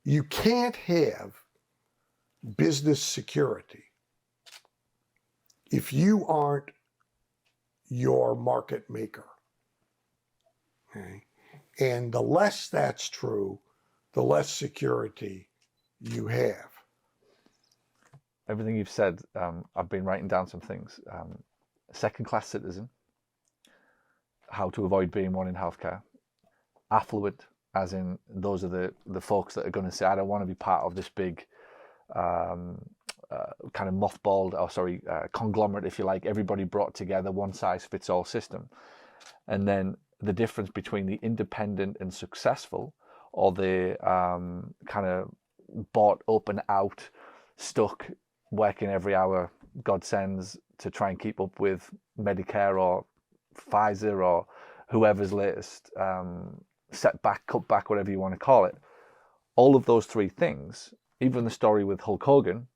you can't have business security if you aren't your market maker. Okay? And the less that's true, the less security you have. Everything you've said, I've been writing down some things. Second-class citizen, how to avoid being one in healthcare. Affluent, as in those are the folks that are going to say, I don't want to be part of this big kind of mothballed, conglomerate, if you like, everybody brought together, one size fits all system. And then the difference between the independent and successful, or the kind of bought up and out, stuck, working every hour God sends to try and keep up with Medicare or Pfizer or whoever's latest setback, cutback, whatever you want to call it. All of those three things, even the story with Hulk Hogan,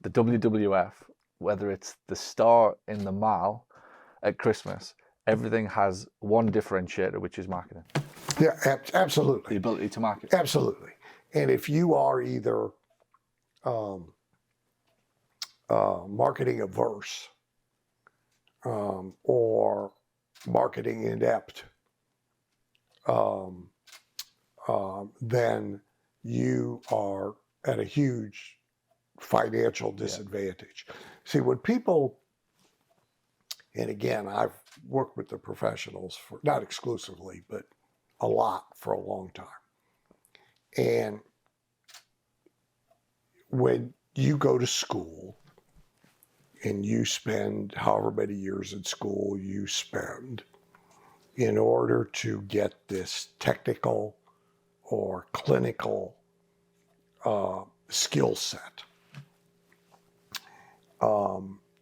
the WWF, whether it's the star in the mall at Christmas, everything has one differentiator, which is marketing. Yeah, absolutely. The ability to market. Absolutely. And if you are either marketing averse or marketing inept, then you are at a huge financial disadvantage. Yeah. See, when people, and again, I've worked with the professionals for, not exclusively, but a lot for a long time. And when you go to school and you spend however many years in school you spend in order to get this technical or clinical skill set,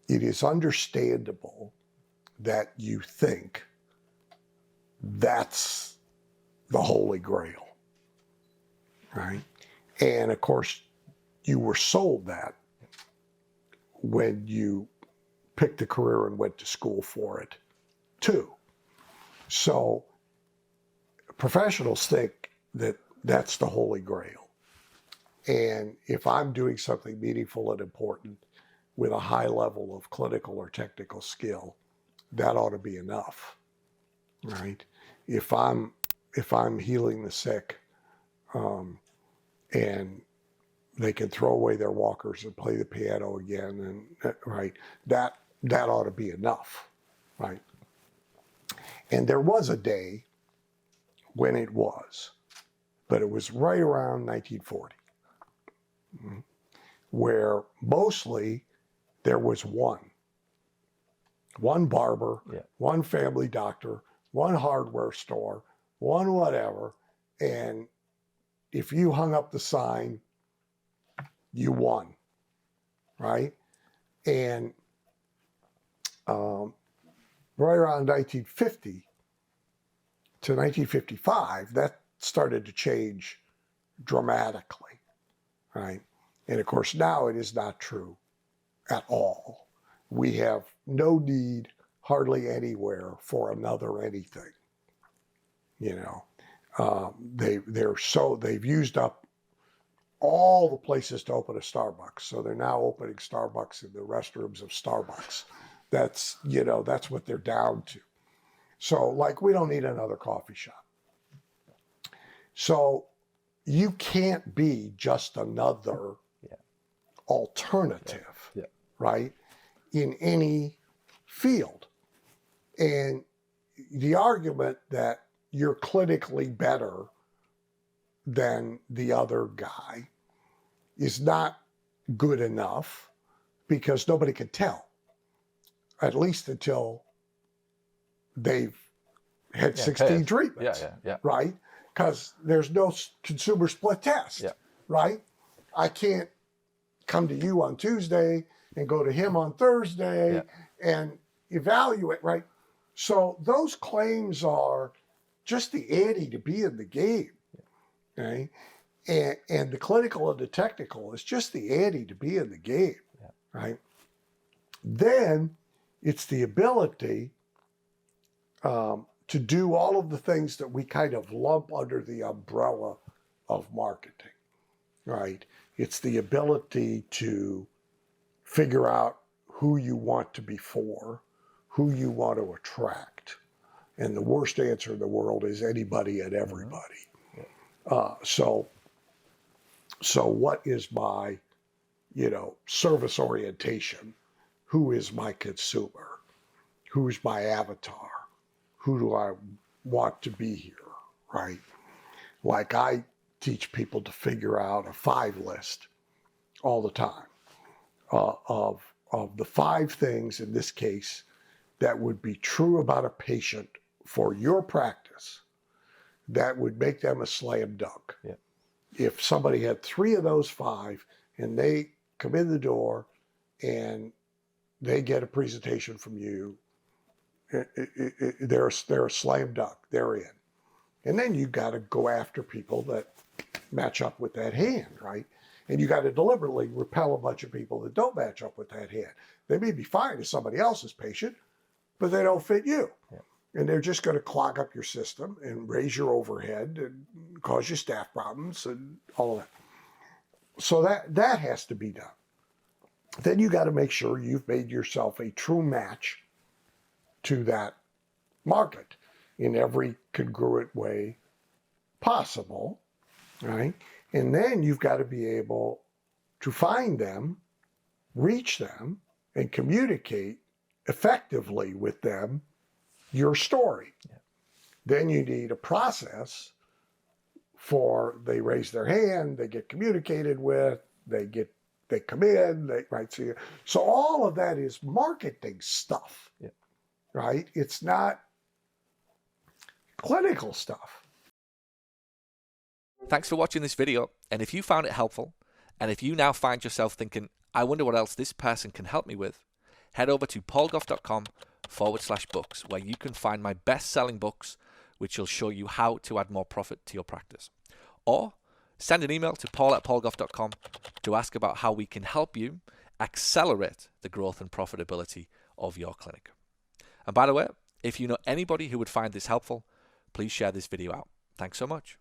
it is understandable that you think that's the Holy Grail, right? And of course, you were sold that when you picked a career and went to school for it too. So professionals think that that's the Holy Grail. And if I'm doing something meaningful and important with a high level of clinical or technical skill, that ought to be enough, right? If I'm healing the sick, and they can throw away their walkers and play the piano again, and right, that ought to be enough, right? And there was a day when it was, but it was right around 1940, where mostly there was one barber, one family doctor, one hardware store, one whatever, and if you hung up the sign, you won, right? And right around 1950 to 1955, that started to change dramatically, right? And of course, now it is not true at all. We have no need, hardly anywhere, for another anything. You know, they've used up all the places to open a Starbucks, so they're now opening Starbucks in the restrooms of Starbucks. That's what they're down to. So, like, we don't need another coffee shop. So you can't be just another alternative, right, in any field. And the argument that you're clinically better than the other guy is not good enough, because nobody can tell, at least until they've had 16 treatments, right? Because there's no consumer split test, right? I can't come to you on Tuesday and go to him on Thursday and evaluate, right? So those claims are just the ante to be in the game, okay? And the clinical and the technical is just the ante to be in the game, right? Then it's the ability to do all of the things that we kind of lump under the umbrella of marketing. right? It's the ability to figure out who you want to be for, who you want to attract. And the worst answer in the world is anybody and everybody. So what is my, service orientation? Who is my consumer? Who's my avatar? Who do I want to be here, right? Like I teach people to figure out a 5 list all the time of the 5 things in this case that would be true about a patient for your practice that would make them a slam dunk. Yeah. If somebody had 3 of those 5 and they come in the door and they get a presentation from you, they're a slam dunk. They're in. And then you got to go after people that match up with that hand, right? And you got to deliberately repel a bunch of people that don't match up with that hand. They may be fine as somebody else's patient, but they don't fit you. Yeah. And they're just going to clog up your system and raise your overhead and cause you staff problems and all of that. So that has to be done. Then you got to make sure you've made yourself a true match to that market in every congruent way possible, right? And then you've got to be able to find them, reach them, and communicate effectively with them your story. Yeah. Then you need a process for they raise their hand, they get communicated with, they come in, right? So all of that is marketing stuff, yeah. right? It's not clinical stuff. Thanks for watching this video, and if you found it helpful, and if you now find yourself thinking, I wonder what else this person can help me with, head over to paulgough.com/books, where you can find my best-selling books, which will show you how to add more profit to your practice. Or send an email to paul@paulgough.com to ask about how we can help you accelerate the growth and profitability of your clinic. And by the way, if you know anybody who would find this helpful, please share this video out. Thanks so much.